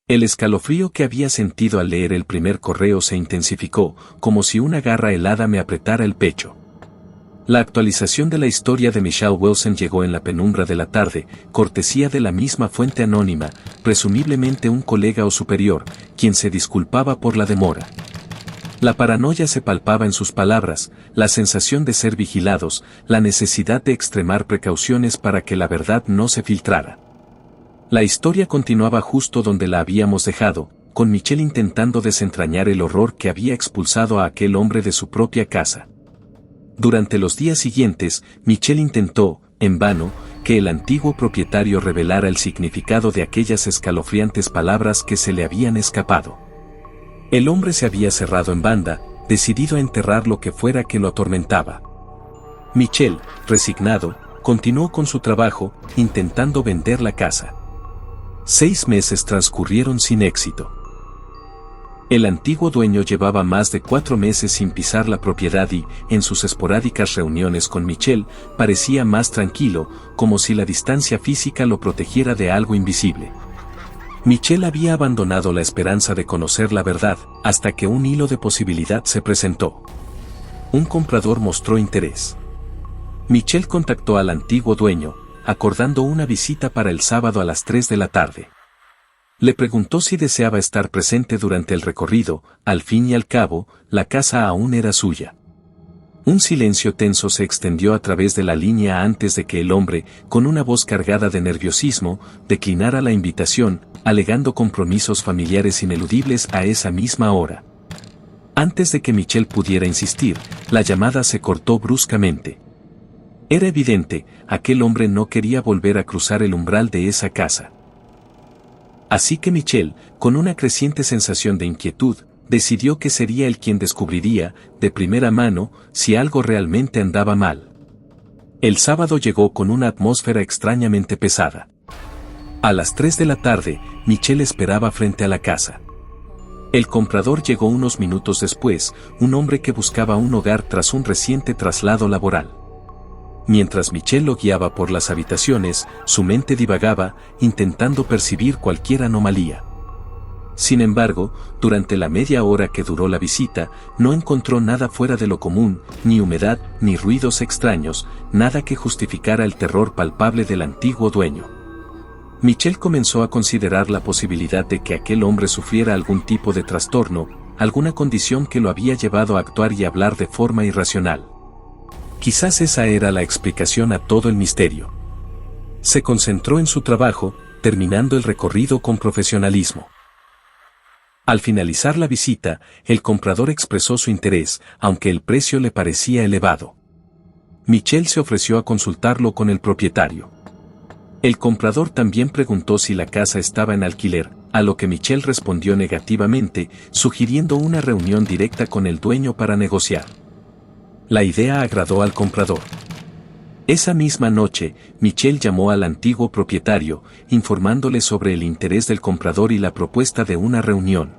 El escalofrío que había sentido al leer el primer correo se intensificó, como si una garra helada me apretara el pecho. La actualización de la historia de Michelle Wilson llegó en la penumbra de la tarde, cortesía de la misma fuente anónima, presumiblemente un colega o superior, quien se disculpaba por la demora. La paranoia se palpaba en sus palabras, la sensación de ser vigilados, la necesidad de extremar precauciones para que la verdad no se filtrara. La historia continuaba justo donde la habíamos dejado, con Michelle intentando desentrañar el horror que había expulsado a aquel hombre de su propia casa. Durante los días siguientes, Michelle intentó, en vano, que el antiguo propietario revelara el significado de aquellas escalofriantes palabras que se le habían escapado. El hombre se había cerrado en banda, decidido a enterrar lo que fuera que lo atormentaba. Michelle, resignado, continuó con su trabajo, intentando vender la casa. 6 meses transcurrieron sin éxito. El antiguo dueño llevaba más de 4 meses sin pisar la propiedad y, en sus esporádicas reuniones con Michelle, parecía más tranquilo, como si la distancia física lo protegiera de algo invisible. Michelle había abandonado la esperanza de conocer la verdad, hasta que un hilo de posibilidad se presentó. Un comprador mostró interés. Michelle contactó al antiguo dueño, acordando una visita para el sábado a las 3 de la tarde. Le preguntó si deseaba estar presente durante el recorrido, al fin y al cabo, la casa aún era suya. Un silencio tenso se extendió a través de la línea antes de que el hombre, con una voz cargada de nerviosismo, declinara la invitación, alegando compromisos familiares ineludibles a esa misma hora. Antes de que Michelle pudiera insistir, la llamada se cortó bruscamente. Era evidente, aquel hombre no quería volver a cruzar el umbral de esa casa. Así que Michelle, con una creciente sensación de inquietud, decidió que sería él quien descubriría, de primera mano, si algo realmente andaba mal. El sábado llegó con una atmósfera extrañamente pesada. A las 3 de la tarde, Michelle esperaba frente a la casa. El comprador llegó unos minutos después, un hombre que buscaba un hogar tras un reciente traslado laboral. Mientras Michelle lo guiaba por las habitaciones, su mente divagaba, intentando percibir cualquier anomalía. Sin embargo, durante la media hora que duró la visita, no encontró nada fuera de lo común, ni humedad, ni ruidos extraños, nada que justificara el terror palpable del antiguo dueño. Michelle comenzó a considerar la posibilidad de que aquel hombre sufriera algún tipo de trastorno, alguna condición que lo había llevado a actuar y hablar de forma irracional. Quizás esa era la explicación a todo el misterio. Se concentró en su trabajo, terminando el recorrido con profesionalismo. Al finalizar la visita, el comprador expresó su interés, aunque el precio le parecía elevado. Michelle se ofreció a consultarlo con el propietario. El comprador también preguntó si la casa estaba en alquiler, a lo que Michelle respondió negativamente, sugiriendo una reunión directa con el dueño para negociar. La idea agradó al comprador. Esa misma noche, Michelle llamó al antiguo propietario, informándole sobre el interés del comprador y la propuesta de una reunión.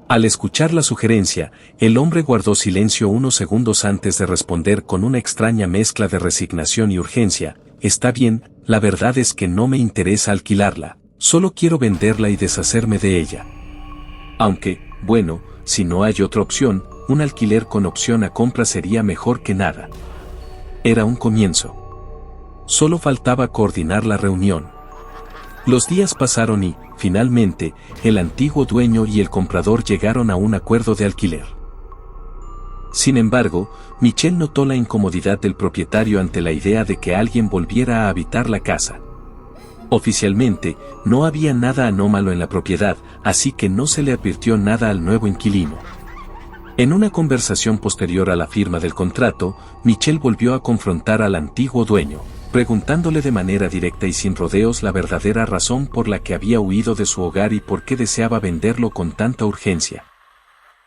Al escuchar la sugerencia, el hombre guardó silencio unos segundos antes de responder con una extraña mezcla de resignación y urgencia: «Está bien, la verdad es que no me interesa alquilarla, solo quiero venderla y deshacerme de ella. Aunque, bueno, si no hay otra opción, un alquiler con opción a compra sería mejor que nada». Era un comienzo. Solo faltaba coordinar la reunión. Los días pasaron y, finalmente, el antiguo dueño y el comprador llegaron a un acuerdo de alquiler. Sin embargo, Michelle notó la incomodidad del propietario ante la idea de que alguien volviera a habitar la casa. Oficialmente, no había nada anómalo en la propiedad, así que no se le advirtió nada al nuevo inquilino. En una conversación posterior a la firma del contrato, Michelle volvió a confrontar al antiguo dueño, preguntándole de manera directa y sin rodeos la verdadera razón por la que había huido de su hogar y por qué deseaba venderlo con tanta urgencia.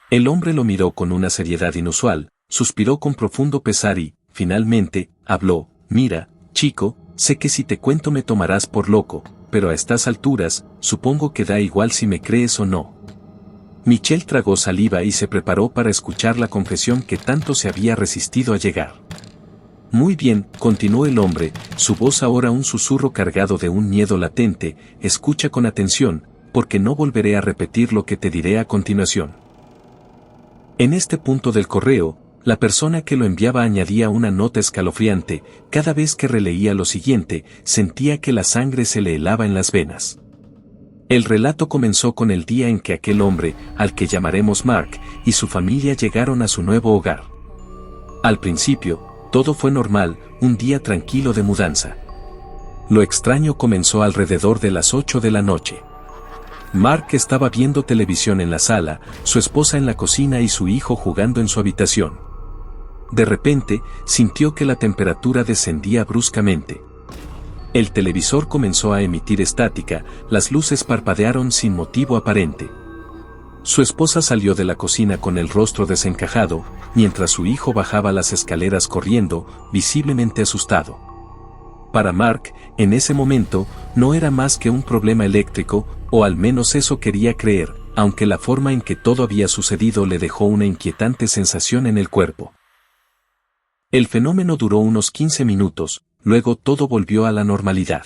El hombre lo miró con una seriedad inusual, suspiró con profundo pesar y, finalmente, habló: «Mira, chico, sé que si te cuento me tomarás por loco, pero a estas alturas, supongo que da igual si me crees o no». Michelle tragó saliva y se preparó para escuchar la confesión que tanto se había resistido a llegar. «Muy bien», continuó el hombre, su voz ahora un susurro cargado de un miedo latente, «escucha con atención, porque no volveré a repetir lo que te diré a continuación. En este punto del correo, la persona que lo enviaba añadía una nota escalofriante: cada vez que releía lo siguiente, sentía que la sangre se le helaba en las venas. El relato comenzó con el día en que aquel hombre, al que llamaremos Mark, y su familia llegaron a su nuevo hogar. Al principio, todo fue normal, un día tranquilo de mudanza. Lo extraño comenzó alrededor de las 8 de la noche. Mark estaba viendo televisión en la sala, su esposa en la cocina y su hijo jugando en su habitación. De repente, sintió que la temperatura descendía bruscamente. El televisor comenzó a emitir estática, las luces parpadearon sin motivo aparente. Su esposa salió de la cocina con el rostro desencajado, mientras su hijo bajaba las escaleras corriendo, visiblemente asustado. Para Mark, en ese momento, no era más que un problema eléctrico, o al menos eso quería creer, aunque la forma en que todo había sucedido le dejó una inquietante sensación en el cuerpo. El fenómeno duró unos 15 minutos, luego todo volvió a la normalidad.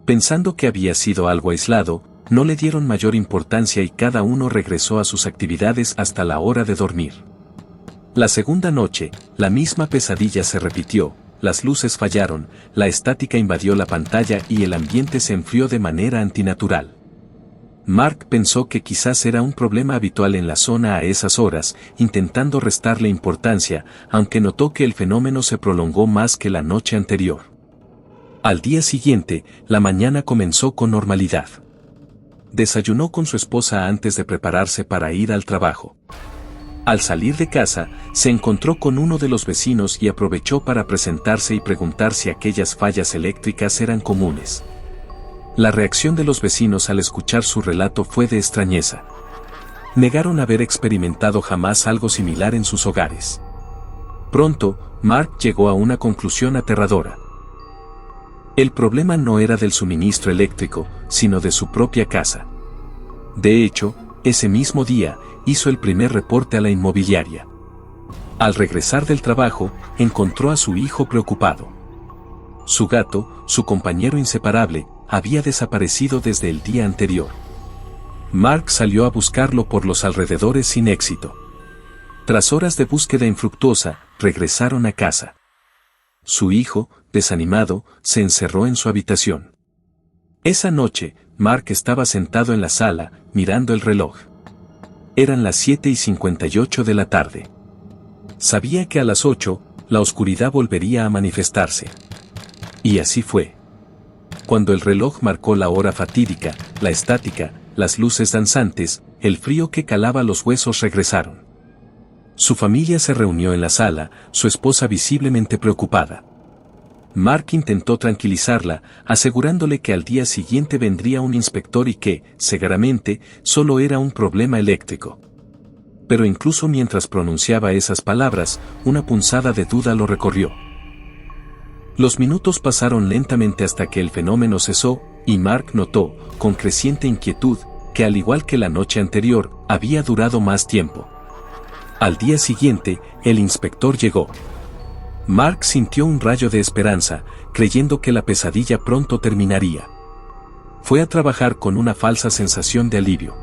Pensando que había sido algo aislado, no le dieron mayor importancia y cada uno regresó a sus actividades hasta la hora de dormir. La segunda noche, la misma pesadilla se repitió, las luces fallaron, la estática invadió la pantalla y el ambiente se enfrió de manera antinatural. Mark pensó que quizás era un problema habitual en la zona a esas horas, intentando restarle importancia, aunque notó que el fenómeno se prolongó más que la noche anterior. Al día siguiente, la mañana comenzó con normalidad. Desayunó con su esposa antes de prepararse para ir al trabajo. Al salir de casa, se encontró con uno de los vecinos y aprovechó para presentarse y preguntar si aquellas fallas eléctricas eran comunes. La reacción de los vecinos al escuchar su relato fue de extrañeza. Negaron haber experimentado jamás algo similar en sus hogares. Pronto, Mark llegó a una conclusión aterradora. El problema no era del suministro eléctrico, sino de su propia casa. De hecho, ese mismo día, hizo el primer reporte a la inmobiliaria. Al regresar del trabajo, encontró a su hijo preocupado. Su gato, su compañero inseparable, había desaparecido desde el día anterior. Mark salió a buscarlo por los alrededores sin éxito. Tras horas de búsqueda infructuosa, regresaron a casa. Su hijo, desanimado, se encerró en su habitación. Esa noche, Mark estaba sentado en la sala, mirando el reloj. Eran las 7:58 de la tarde. Sabía que a las 8, la oscuridad volvería a manifestarse. Y así fue. Cuando el reloj marcó la hora fatídica, la estática, las luces danzantes, el frío que calaba los huesos regresaron. Su familia se reunió en la sala, su esposa visiblemente preocupada. Mark intentó tranquilizarla, asegurándole que al día siguiente vendría un inspector y que, seguramente, solo era un problema eléctrico. Pero incluso mientras pronunciaba esas palabras, una punzada de duda lo recorrió. Los minutos pasaron lentamente hasta que el fenómeno cesó, y Mark notó, con creciente inquietud, que al igual que la noche anterior, había durado más tiempo. Al día siguiente, el inspector llegó. Mark sintió un rayo de esperanza, creyendo que la pesadilla pronto terminaría. Fue a trabajar con una falsa sensación de alivio.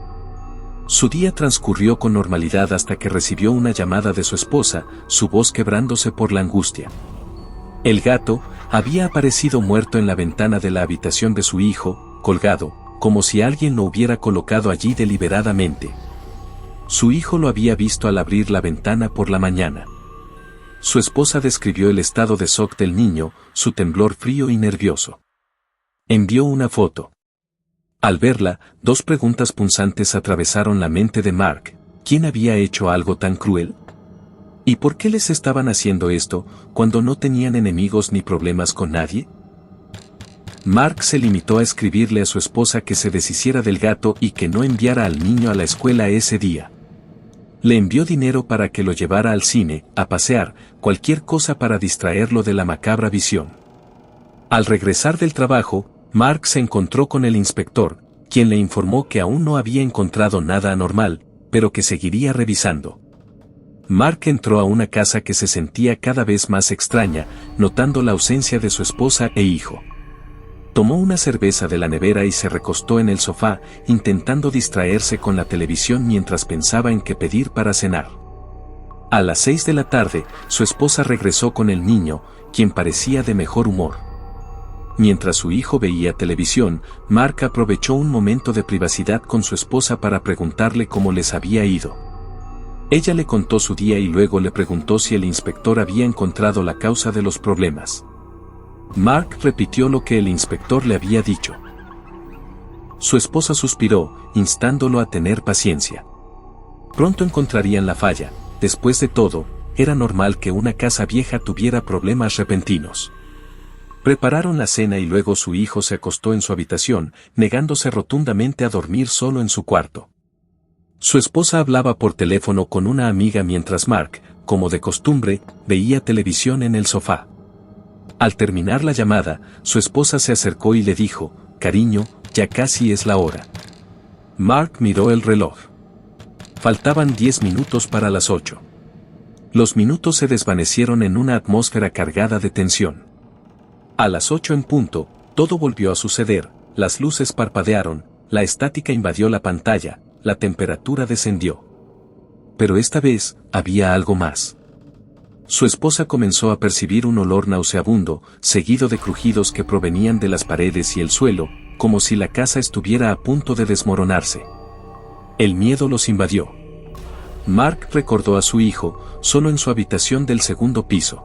Su día transcurrió con normalidad hasta que recibió una llamada de su esposa, su voz quebrándose por la angustia. El gato había aparecido muerto en la ventana de la habitación de su hijo, colgado, como si alguien lo hubiera colocado allí deliberadamente. Su hijo lo había visto al abrir la ventana por la mañana. Su esposa describió el estado de shock del niño, su temblor frío y nervioso. Envió una foto. Al verla, dos preguntas punzantes atravesaron la mente de Mark. ¿Quién había hecho algo tan cruel? ¿Y por qué les estaban haciendo esto, cuando no tenían enemigos ni problemas con nadie? Mark se limitó a escribirle a su esposa que se deshiciera del gato y que no enviara al niño a la escuela ese día. Le envió dinero para que lo llevara al cine, a pasear, cualquier cosa para distraerlo de la macabra visión. Al regresar del trabajo, Mark se encontró con el inspector, quien le informó que aún no había encontrado nada anormal, pero que seguiría revisando. Mark entró a una casa que se sentía cada vez más extraña, notando la ausencia de su esposa e hijo. Tomó una cerveza de la nevera y se recostó en el sofá, intentando distraerse con la televisión mientras pensaba en qué pedir para cenar. A las 6 de la tarde, su esposa regresó con el niño, quien parecía de mejor humor. Mientras su hijo veía televisión, Mark aprovechó un momento de privacidad con su esposa para preguntarle cómo les había ido. Ella le contó su día y luego le preguntó si el inspector había encontrado la causa de los problemas. Mark repitió lo que el inspector le había dicho. Su esposa suspiró, instándolo a tener paciencia. Pronto encontrarían la falla. Después de todo, era normal que una casa vieja tuviera problemas repentinos. Prepararon la cena y luego su hijo se acostó en su habitación, negándose rotundamente a dormir solo en su cuarto. Su esposa hablaba por teléfono con una amiga mientras Mark, como de costumbre, veía televisión en el sofá. Al terminar la llamada, su esposa se acercó y le dijo, «Cariño, ya casi es la hora». Mark miró el reloj. Faltaban 10 minutos para las 8. Los minutos se desvanecieron en una atmósfera cargada de tensión. A las 8 en punto, todo volvió a suceder, las luces parpadearon, la estática invadió la pantalla, la temperatura descendió. Pero esta vez, había algo más. Su esposa comenzó a percibir un olor nauseabundo, seguido de crujidos que provenían de las paredes y el suelo, como si la casa estuviera a punto de desmoronarse. El miedo los invadió. Mark recordó a su hijo, solo en su habitación del segundo piso.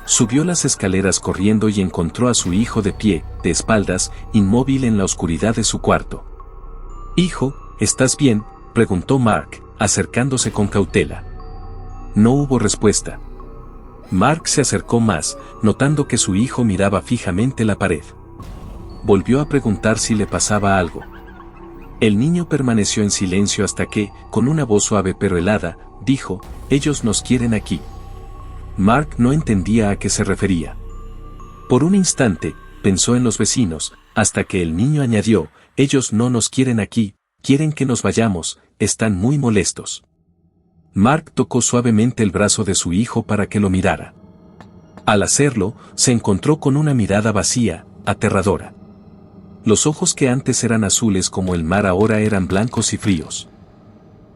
Subió las escaleras corriendo y encontró a su hijo de pie, de espaldas, inmóvil en la oscuridad de su cuarto. «Hijo, ¿estás bien?», preguntó Mark, acercándose con cautela. No hubo respuesta. Mark se acercó más, notando que su hijo miraba fijamente la pared. Volvió a preguntar si le pasaba algo. El niño permaneció en silencio hasta que, con una voz suave pero helada, dijo, «Ellos nos quieren aquí». Mark no entendía a qué se refería. Por un instante, pensó en los vecinos, hasta que el niño añadió, «Ellos no nos quieren aquí, quieren que nos vayamos, están muy molestos». Mark tocó suavemente el brazo de su hijo para que lo mirara. Al hacerlo, se encontró con una mirada vacía, aterradora. Los ojos que antes eran azules como el mar ahora eran blancos y fríos.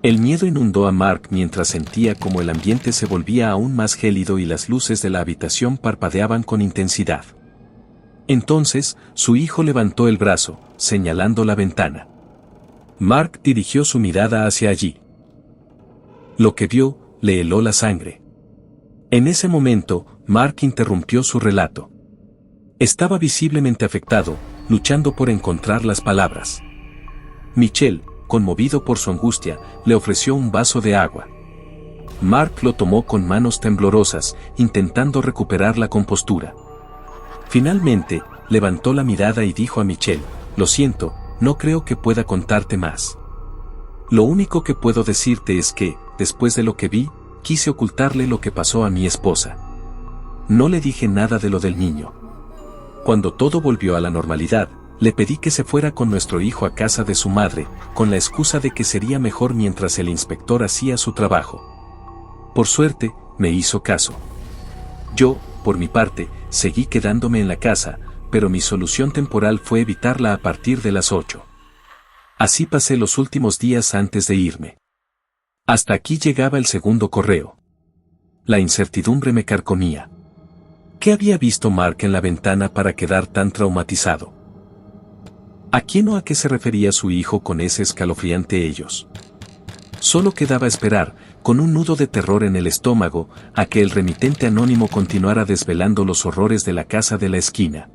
El miedo inundó a Mark mientras sentía como el ambiente se volvía aún más gélido y las luces de la habitación parpadeaban con intensidad. Entonces, su hijo levantó el brazo, señalando la ventana. Mark dirigió su mirada hacia allí. Lo que vio, le heló la sangre. En ese momento, Mark interrumpió su relato. Estaba visiblemente afectado, luchando por encontrar las palabras. Michelle, conmovido por su angustia, le ofreció un vaso de agua. Mark lo tomó con manos temblorosas, intentando recuperar la compostura. Finalmente, levantó la mirada y dijo a Michelle, «Lo siento, no creo que pueda contarte más. Lo único que puedo decirte es que, después de lo que vi, quise ocultarle lo que pasó a mi esposa. No le dije nada de lo del niño. Cuando todo volvió a la normalidad, le pedí que se fuera con nuestro hijo a casa de su madre, con la excusa de que sería mejor mientras el inspector hacía su trabajo. Por suerte, me hizo caso. Yo, por mi parte, seguí quedándome en la casa, pero mi solución temporal fue evitarla a partir de las 8. Así pasé los últimos días antes de irme. Hasta aquí llegaba el segundo correo. La incertidumbre me carcomía. ¿Qué había visto Mark en la ventana para quedar tan traumatizado? ¿A quién o a qué se refería su hijo con ese escalofriante ellos? Solo quedaba esperar, con un nudo de terror en el estómago, a que el remitente anónimo continuara desvelando los horrores de la casa de la esquina.